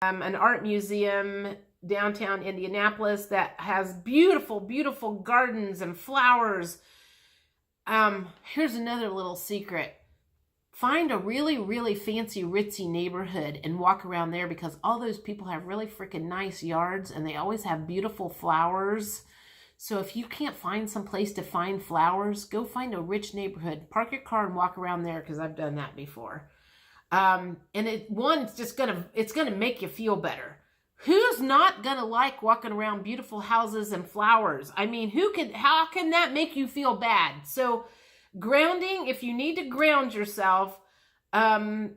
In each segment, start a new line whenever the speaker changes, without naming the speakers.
an art museum downtown Indianapolis that has beautiful, beautiful gardens and flowers. Here's another little secret. Find a really, really fancy, ritzy neighborhood and walk around there, because all those people have really freaking nice yards and they always have beautiful flowers. So if you can't find some place to find flowers, go find a rich neighborhood. Park your car and walk around there, because I've done that before. And it's gonna make you feel better. Who's not gonna like walking around beautiful houses and flowers? I mean, how can that make you feel bad? So grounding, if you need to ground yourself, I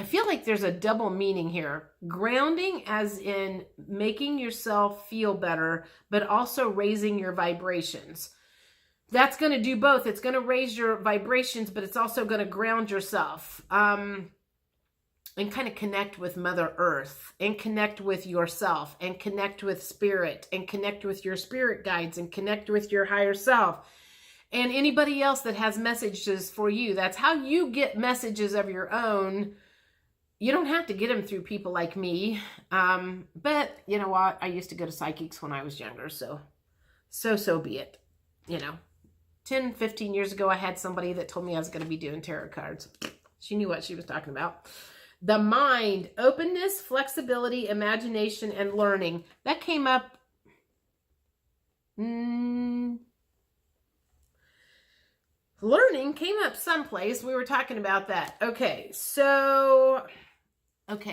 feel like there's a double meaning here. Grounding as in making yourself feel better, but also raising your vibrations. That's going to do both. It's going to raise your vibrations, but it's also going to ground yourself, and kind of connect with Mother Earth, and connect with yourself, and connect with spirit, and connect with your spirit guides, and connect with your higher self. And anybody else that has messages for you. That's how you get messages of your own. You don't have to get them through people like me. But you know what? I used to go to psychics when I was younger. So be it. 10, 15 years ago, I had somebody that told me I was going to be doing tarot cards. She knew what she was talking about. The mind, openness, flexibility, imagination, and learning. That came up. Learning came up someplace. We were talking about that. Okay,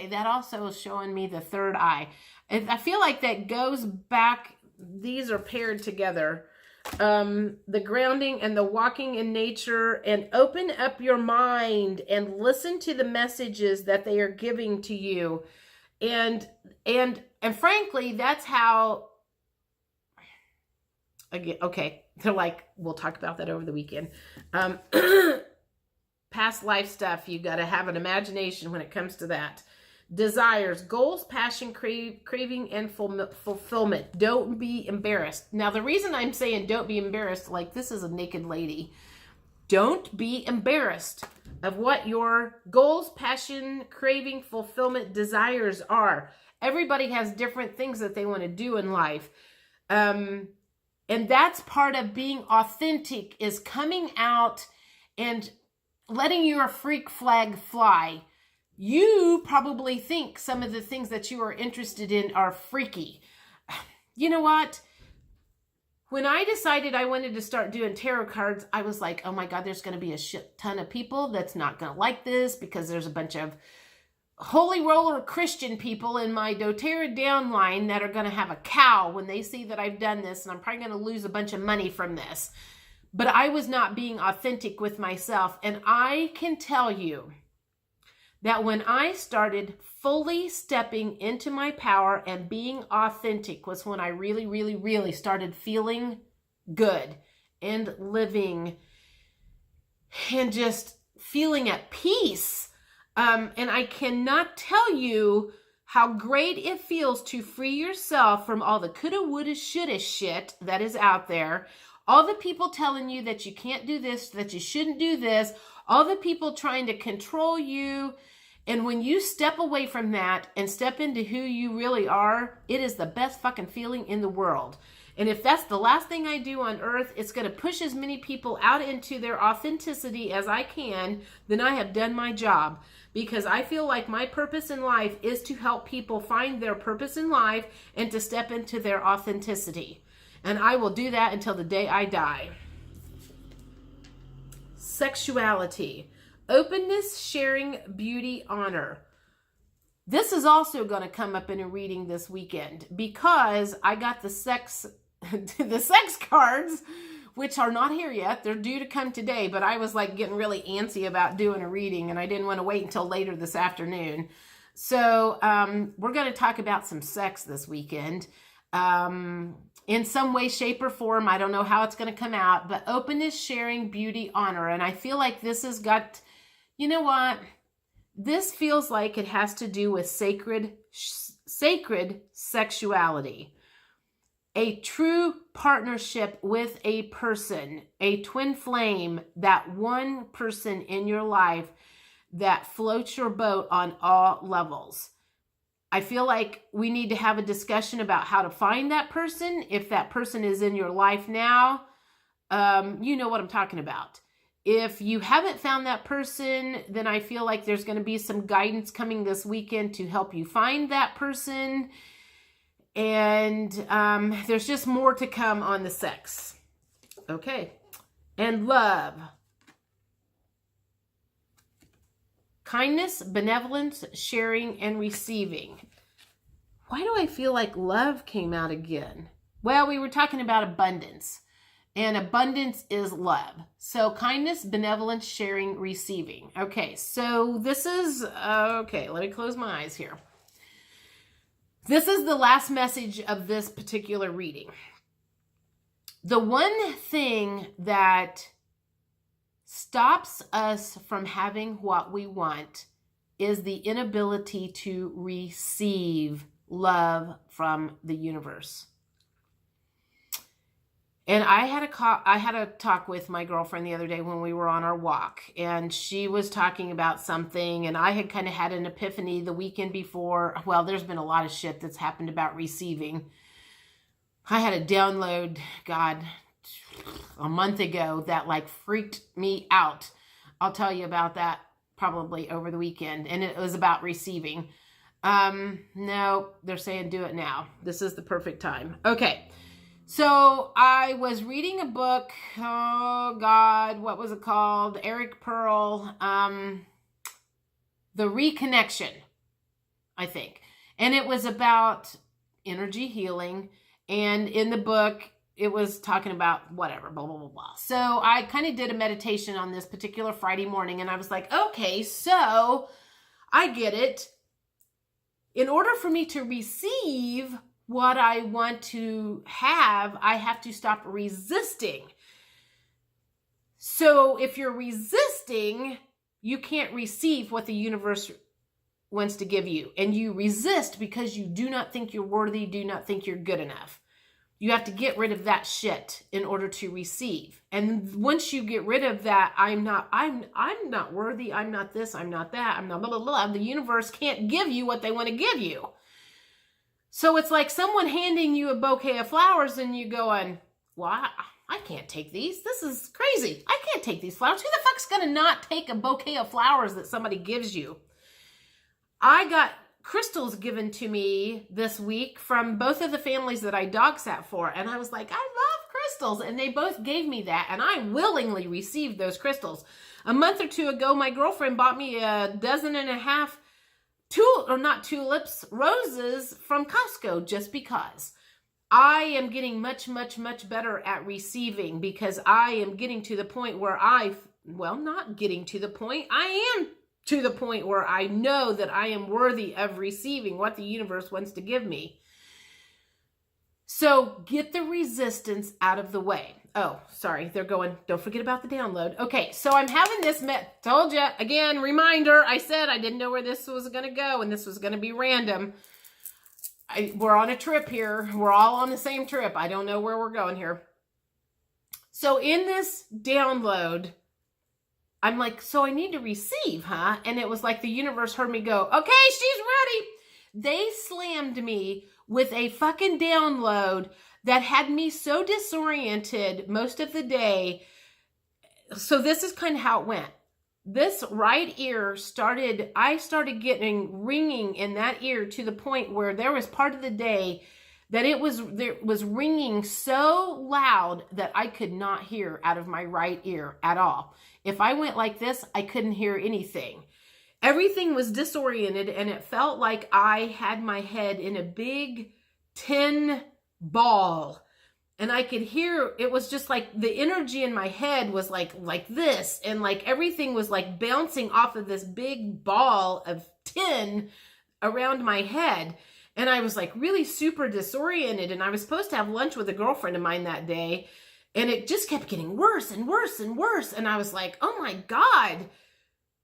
that also is showing me the third eye. I feel like that goes back. These are paired together. The grounding and the walking in nature, and open up your mind and listen to the messages that they are giving to you. And frankly, that's how, again, okay, they're like, we'll talk about that over the weekend. Past life stuff, you got to have an imagination when it comes to that. Desires, goals, passion, craving, and fulfillment. Don't be embarrassed. Now, the reason I'm saying don't be embarrassed, like this is a naked lady. Don't be embarrassed of what your goals, passion, craving, fulfillment, desires are. Everybody has different things that they want to do in life. And that's part of being authentic, is coming out and letting your freak flag fly. You probably think some of the things that you are interested in are freaky. You know what? When I decided I wanted to start doing tarot cards, I was like, oh my God, there's going to be a shit ton of people that's not going to like this, because there's a bunch of holy roller Christian people in my doTERRA downline that are going to have a cow when they see that I've done this, and I'm probably going to lose a bunch of money from this. But I was not being authentic with myself. And I can tell you that when I started fully stepping into my power and being authentic was when I really, really, really started feeling good and living and just feeling at peace. And I cannot tell you how great it feels to free yourself from all the coulda, woulda, shoulda shit that is out there. All the people telling you that you can't do this, that you shouldn't do this. All the people trying to control you. And when you step away from that and step into who you really are, it is the best fucking feeling in the world. And if that's the last thing I do on earth, it's going to push as many people out into their authenticity as I can, then I have done my job. Because I feel like my purpose in life is to help people find their purpose in life and to step into their authenticity. And I will do that until the day I die. Sexuality. Openness, sharing, beauty, honor. This is also going to come up in a reading this weekend, because I got the sex cards, which are not here yet. They're due to come today, but I was like getting really antsy about doing a reading, and I didn't want to wait until later this afternoon. So we're going to talk about some sex this weekend. In some way, shape, or form. I don't know how it's going to come out, but openness, sharing, beauty, honor. And I feel like this has got, you know what? This feels like it has to do with sacred sexuality. A true partnership with a person, a twin flame, that one person in your life that floats your boat on all levels. I feel like we need to have a discussion about how to find that person. If that person is in your life now, you know what I'm talking about. If you haven't found that person, then I feel like there's going to be some guidance coming this weekend to help you find that person. And there's just more to come on the sex. Okay. And love. Kindness, benevolence, sharing, and receiving. Why do I feel like love came out again? Well, we were talking about abundance. And abundance is love. So kindness, benevolence, sharing, receiving. Okay, so this is, okay, let me close my eyes here. This is the last message of this particular reading. The one thing that stops us from having what we want is the inability to receive love from the universe. And I had a talk with my girlfriend the other day when we were on our walk, and she was talking about something, and I had kind of had an epiphany the weekend before. Well, there's been a lot of shit that's happened about receiving. I had a download, God, a month ago that like freaked me out. I'll tell you about that probably over the weekend, and it was about receiving. No, they're saying do it now. This is the perfect time. Okay. So I was reading a book, oh God, what was it called? Eric Pearl, The Reconnection, I think. And it was about energy healing. And in the book, it was talking about whatever, blah, blah, blah, blah. So I kind of did a meditation on this particular Friday morning. And I was like, okay, so I get it. In order for me to receive what I want to have, I have to stop resisting. So if you're resisting, you can't receive what the universe wants to give you. And you resist because you do not think you're worthy, do not think you're good enough. You have to get rid of that shit in order to receive. And once you get rid of that, I'm not worthy, I'm not this, I'm not that, I'm not blah, blah, blah. The universe can't give you what they want to give you. So it's like someone handing you a bouquet of flowers and you going, well, I can't take these. This is crazy. I can't take these flowers. Who the fuck's going to not take a bouquet of flowers that somebody gives you? I got crystals given to me this week from both of the families that I dog sat for. And I was like, I love crystals. And they both gave me that. And I willingly received those crystals. A month or two ago, my girlfriend bought me a dozen and a half roses from Costco just because. I am getting much, much, much better at receiving because I am getting to the point where not getting to the point, I am to the point where I know that I am worthy of receiving what the universe wants to give me. So get the resistance out of the way. Oh, sorry. They're going, don't forget about the download. Okay, so I'm having this told you, again, reminder, I said I didn't know where this was going to go and this was going to be random. We're on a trip here. We're all on the same trip. I don't know where we're going here. So in this download, I'm like, so I need to receive, huh? And it was like the universe heard me go, okay, she's ready. They slammed me with a fucking download that had me so disoriented most of the day. So this is kind of how it went. This right ear I started getting ringing in that ear to the point where there was part of the day that it was ringing so loud that I could not hear out of my right ear at all. If I went like this, I couldn't hear anything. Everything was disoriented and it felt like I had my head in a big tin ball. And I could hear, it was just like the energy in my head was like this. And like everything was like bouncing off of this big ball of tin around my head. And I was like really super disoriented. And I was supposed to have lunch with a girlfriend of mine that day. And it just kept getting worse and worse and worse. And I was like, oh my God,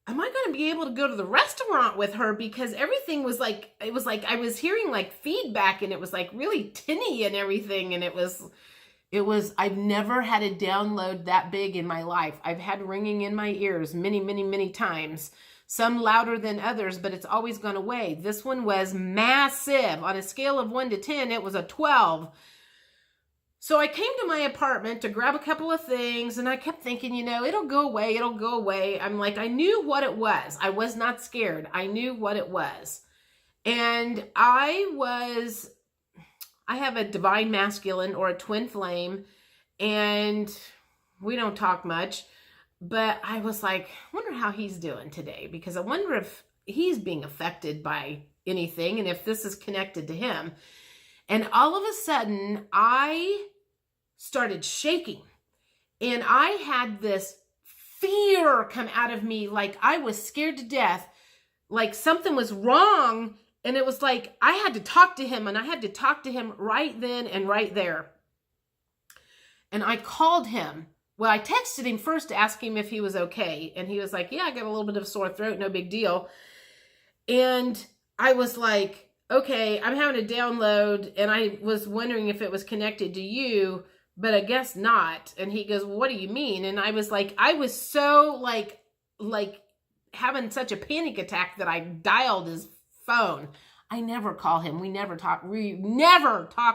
am I going to be able to go to the restaurant with her? Because everything was like, it was like I was hearing like feedback and it was like really tinny and everything. And it was, I've never had a download that big in my life. I've had ringing in my ears many, many, many times. some louder than others, but it's always gone away. This one was massive. On a scale of 1 to 10, it was a 12. So I came to my apartment to grab a couple of things, and I kept thinking, you know, it'll go away, it'll go away. I'm like, I knew what it was. I was not scared. I knew what it was. And I have a divine masculine or a twin flame, and we don't talk much. But I was like, I wonder how he's doing today, because I wonder if he's being affected by anything and if this is connected to him. And all of a sudden, I started shaking, and I had this fear come out of me, like I was scared to death, like something was wrong. And it was like I had to talk to him, and I had to talk to him right then and right there. And I called him. Well, I texted him first to ask him if he was okay. And he was like, yeah, I got a little bit of a sore throat, no big deal. And I was like, okay, I'm having a download, and I was wondering if it was connected to you, but I guess not. And he goes, well, what do you mean? And I was like, I was so like having such a panic attack that I dialed his phone. I never call him. We never talk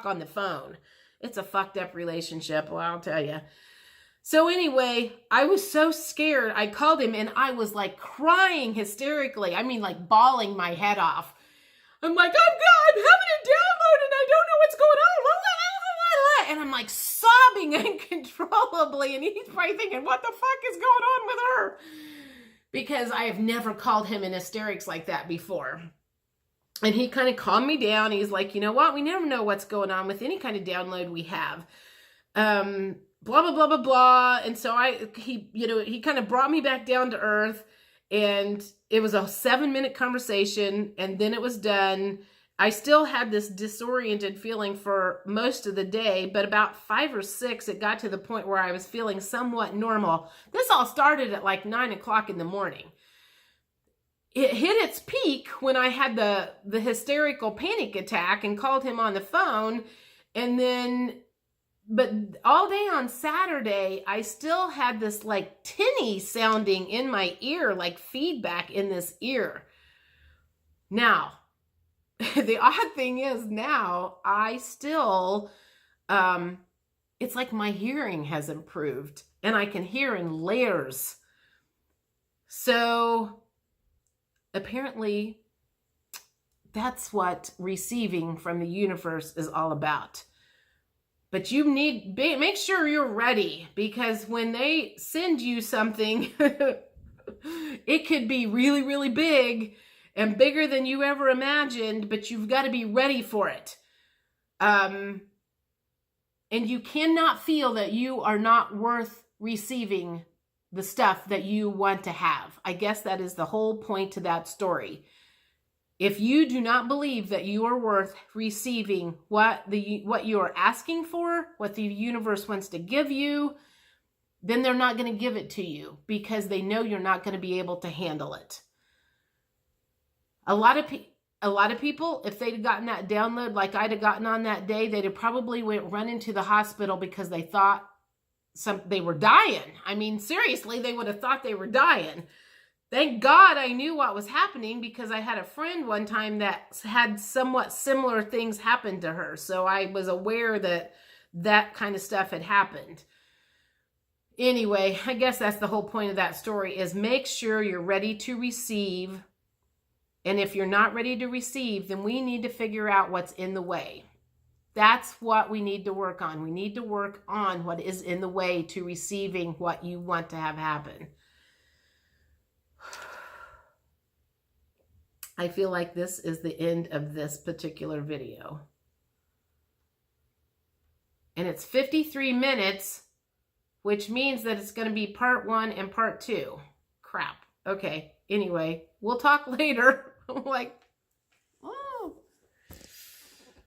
on the phone. It's a fucked up relationship. Well, I'll tell you. So anyway, I was so scared. I called him, and I was like crying hysterically. I mean, like bawling my head off. I'm like, I'm having a download, and I don't know what's going on. And I'm like sobbing uncontrollably. And he's probably thinking, what the fuck is going on with her? Because I have never called him in hysterics like that before. And he kind of calmed me down. He's like, you know what? We never know what's going on with any kind of download we have. Blah, blah, blah, blah, blah. And so he kind of brought me back down to earth, and it was a 7-minute conversation, and then it was done. I still had this disoriented feeling for most of the day, but about 5 or 6, it got to the point where I was feeling somewhat normal. This all started at like 9 o'clock in the morning. It hit its peak when I had the hysterical panic attack and called him on the phone. And then, but all day on Saturday, I still had this like tinny sounding in my ear, like feedback in this ear. Now, the odd thing is now I still, it's like my hearing has improved, and I can hear in layers. So apparently that's what receiving from the universe is all about. But you need, make sure you're ready, because when they send you something, it could be really, really big and bigger than you ever imagined, but you've got to be ready for it. And you cannot feel that you are not worth receiving the stuff that you want to have. I guess that is the whole point to that story. If you do not believe that you are worth receiving what you are asking for, what the universe wants to give you, then they're not going to give it to you, because they know you're not going to be able to handle it. A lot of people, if they'd gotten that download like I'd have gotten on that day, they'd have probably run into the hospital because they thought they were dying. I mean, seriously, they would have thought they were dying. Thank God I knew what was happening, because I had a friend one time that had somewhat similar things happen to her. So I was aware that that kind of stuff had happened. Anyway, I guess that's the whole point of that story, is make sure you're ready to receive. And if you're not ready to receive, then we need to figure out what's in the way. That's what we need to work on. We need to work on what is in the way to receiving what you want to have happen. I feel like this is the end of this particular video. And it's 53 minutes, which means that it's going to be part 1 and part 2. Crap. Okay. Anyway, we'll talk later. Like,